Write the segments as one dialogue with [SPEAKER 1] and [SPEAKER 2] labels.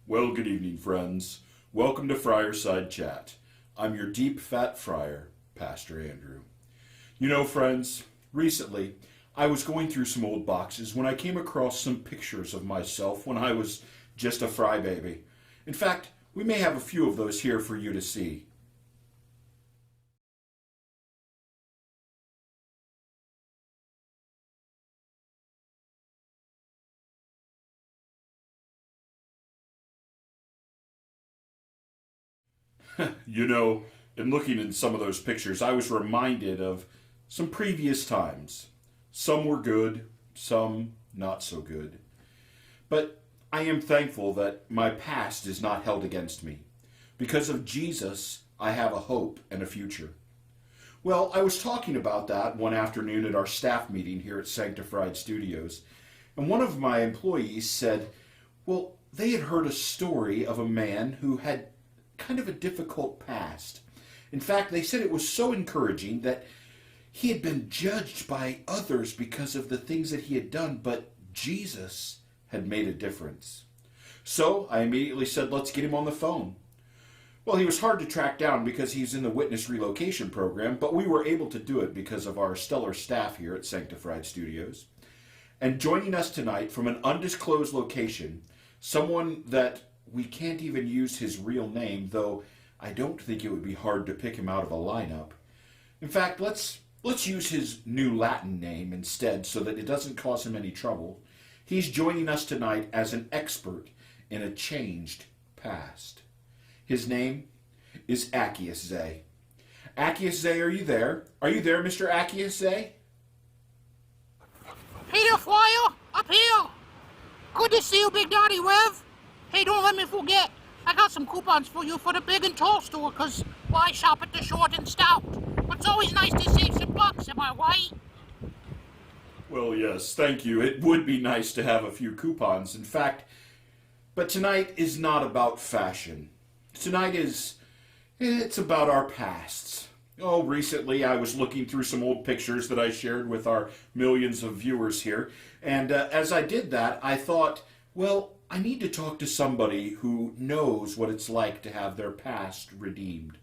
[SPEAKER 1] Well, good evening, friends. Welcome to Friarside Chat. I'm your deep fat friar, Pastor Andrew. You know, friends, recently I was going through some old boxes when I came across some pictures of myself when I was just a fry baby. In fact, we may have a few of those here for you to see. You know, in looking in some of those pictures, I was reminded of some previous times. Some were good, some not so good. But I am thankful that my past is not held against me. Because of Jesus, I have a hope and a future. Well, I was talking about that one afternoon at our staff meeting here at Sanctified Studios, and one of my employees said, well, they had heard a story of a man who had kind of a difficult past. In fact, they said it was so encouraging that he had been judged by others because of the things that he had done, but Jesus had made a difference. So I immediately said, let's get him on the phone. Well, he was hard to track down because he's in the witness relocation program, but we were able to do it because of our stellar staff here at Sanctified Studios. And joining us tonight from an undisclosed location, someone that we can't even use his real name, though I don't think it would be hard to pick him out of a lineup. In fact, let's use his new Latin name instead so that it doesn't cause him any trouble. He's joining us tonight as an expert in a changed past. His name is Zacheus. Zacheus, are you there? Are you there, Mr. Zacheus?
[SPEAKER 2] Hey there, Flyer! Up here! Good to see you, Big Daddy Rev! Hey, don't let me forget, I got some coupons for you for the big and tall store, cause, well, I shop at the short and stout. But it's always nice to save some bucks, am I right?
[SPEAKER 1] Well, yes, thank you. It would be nice to have a few coupons. In fact, but tonight is not about fashion. Tonight it's about our pasts. Oh, recently I was looking through some old pictures that I shared with our millions of viewers here, and as I did that, I thought, well, I need to talk to somebody who knows what it's like to have their past redeemed.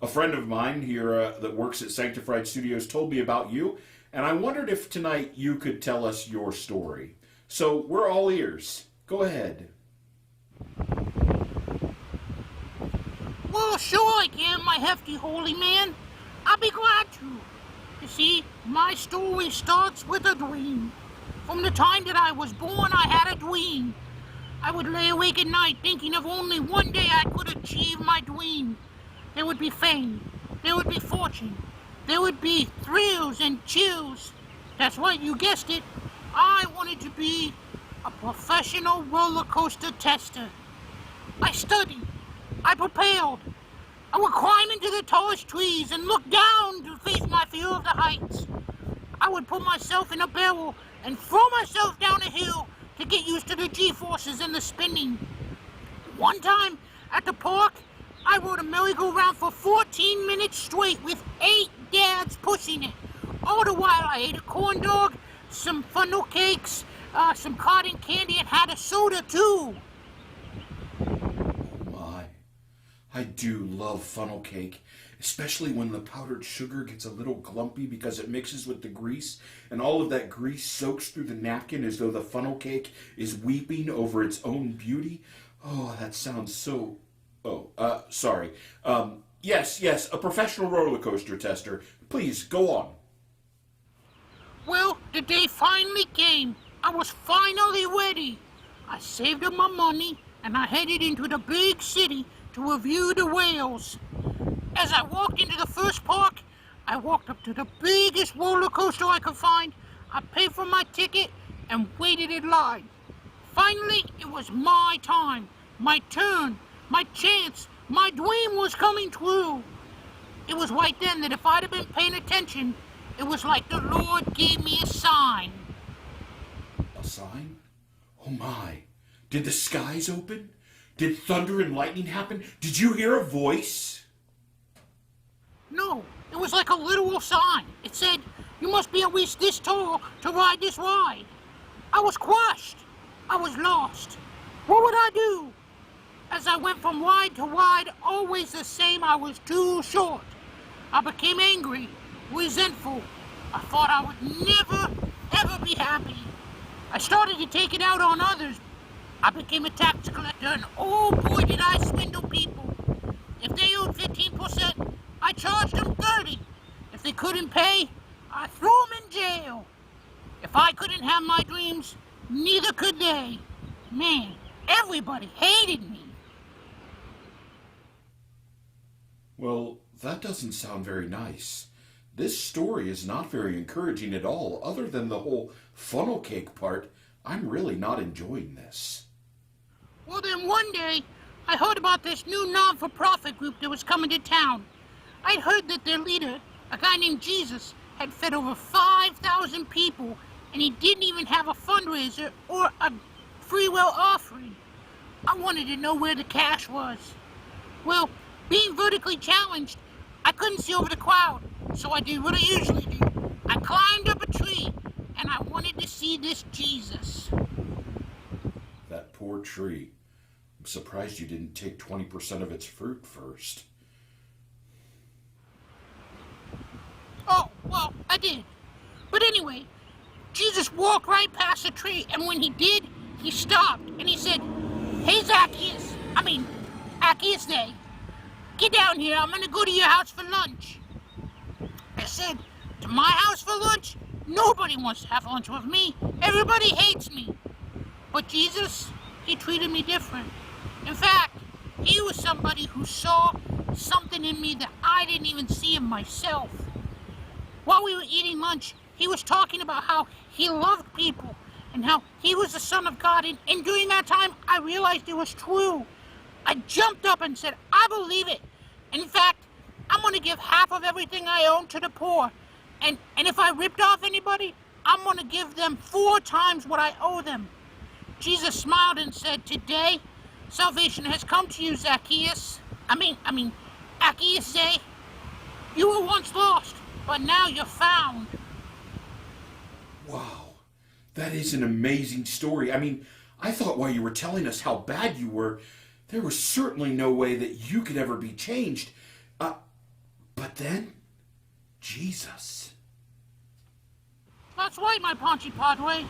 [SPEAKER 1] A friend of mine here that works at Sanctified Studios told me about you, and I wondered if tonight you could tell us your story. So we're all ears. Go ahead.
[SPEAKER 2] Well, sure I can, my hefty holy man. I'll be glad to. You see, my story starts with a dream. From the time that I was born, I had a dream. I would lay awake at night thinking of only one day I could achieve my dream. There would be fame. There would be fortune. There would be thrills and chills. That's right, you guessed it. I wanted to be a professional roller coaster tester. I studied. I prepared. I would climb into the tallest trees and look down to face my fear of the heights. I would put myself in a barrel and throw myself down a hill to get used to the G-forces and the spinning. One time, at the park, I rode a merry-go-round for 14 minutes straight with 8 dads pushing it. All the while I ate a corn dog, some funnel cakes, some cotton candy, and had a soda too.
[SPEAKER 1] Oh my, I do love funnel cake, especially when the powdered sugar gets a little glumpy because it mixes with the grease, and all of that grease soaks through the napkin as though the funnel cake is weeping over its own beauty. Oh, that sounds so... sorry. Yes, a professional roller coaster tester. Please, go on.
[SPEAKER 2] Well, the day finally came. I was finally ready. I saved up my money, and I headed into the big city to review the whales. As I walked into the first park, I walked up to the biggest roller coaster I could find. I paid for my ticket and waited in line. Finally, it was my time, my turn, my chance. My dream was coming true. It was right then that if I'd have been paying attention, it was like the Lord gave me a sign.
[SPEAKER 1] A sign? Oh my. Did the skies open? Did thunder and lightning happen? Did you hear a voice?
[SPEAKER 2] No, it was like a literal sign. It said, you must be at least this tall to ride this ride. I was crushed. I was lost. What would I do? as I went from wide to wide, always the same, I was too short. I became angry, resentful. I thought I would never, ever be happy. I started to take it out on others. I became a tax collector, and oh boy did I swindle people. If they owed 15%, I charged them 30. If they couldn't pay, I threw them in jail. If I couldn't have my dreams, neither could they. Man, everybody hated me.
[SPEAKER 1] Well, that doesn't sound very nice. This story is not very encouraging at all. Other than the whole funnel cake part, I'm really not enjoying this.
[SPEAKER 2] Well, then one day, I heard about this new non-for-profit group that was coming to town. I'd heard that their leader, a guy named Jesus, had fed over 5,000 people, and he didn't even have a fundraiser or a free will offering. I wanted to know where the cash was. Well, being vertically challenged, I couldn't see over the crowd, so I did what I usually do. I climbed up a tree, and I wanted to see this Jesus.
[SPEAKER 1] That poor tree. I'm surprised you didn't take 20% of its fruit first.
[SPEAKER 2] Oh, well, I did. But anyway, Jesus walked right past the tree, and when he did, he stopped, and he said, "Hey, Zacchaeus, Day, get down here, I'm gonna go to your house for lunch." I said, "To my house for lunch? Nobody wants to have lunch with me. Everybody hates me." But Jesus, he treated me different. In fact, he was somebody who saw something in me that I didn't even see in myself. While we were eating lunch, he was talking about how he loved people and how he was the Son of God. And during that time, I realized it was true. I jumped up and said, "I believe it. In fact, I'm going to give half of everything I own to the poor. And if I ripped off anybody, I'm going to give them 4 times what I owe them." Jesus smiled and said, "Today, salvation has come to you, Zacchaeus. Zacchaeus Day. You were once lost, but now you're found."
[SPEAKER 1] Wow, that is an amazing story. I thought while you were telling us how bad you were, there was certainly no way that you could ever be changed. But then, Jesus.
[SPEAKER 2] That's right, my Ponchi Padre.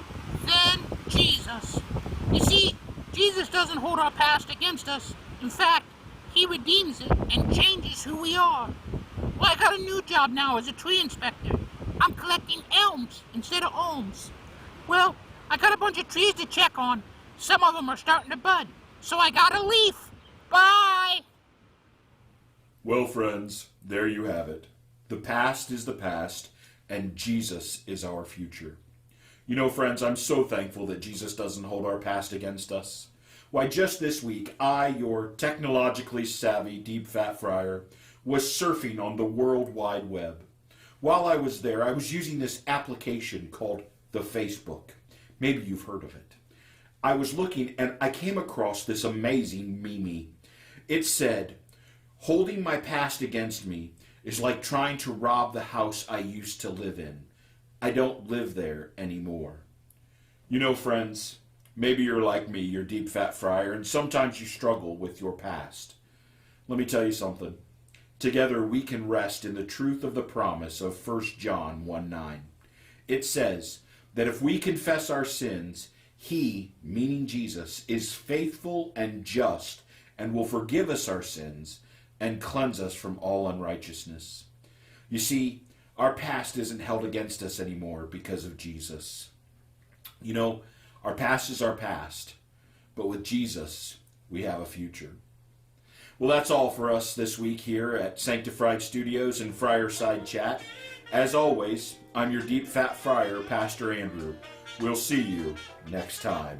[SPEAKER 2] Then Jesus. You see, Jesus doesn't hold our past against us. In fact, he redeems it and changes who we are. Well, I got a new job now as a tree inspector. I'm collecting elms instead of alms. Well, I got a bunch of trees to check on. Some of them are starting to bud, so I gotta leave. Bye!
[SPEAKER 1] Well, friends, there you have it. The past is the past, and Jesus is our future. You know, friends, I'm so thankful that Jesus doesn't hold our past against us. Why, just this week, I, your technologically savvy deep fat friar, was surfing on the World Wide Web. While I was there, I was using this application called the Facebook. Maybe you've heard of it. I was looking and I came across this amazing meme. It said, "Holding my past against me is like trying to rob the house I used to live in. I don't live there anymore." You know, friends, maybe you're like me, you're deep fat friar, and sometimes you struggle with your past. Let me tell you something. Together we can rest in the truth of the promise of 1 John 1:9. It says that if we confess our sins, he, meaning Jesus, is faithful and just and will forgive us our sins and cleanse us from all unrighteousness. You see, our past isn't held against us anymore because of Jesus. You know, our past is our past, but with Jesus, we have a future. Well, that's all for us this week here at Sanctified Studios and Friarside Chat. As always, I'm your deep fat friar, Pastor Andrew. We'll see you next time.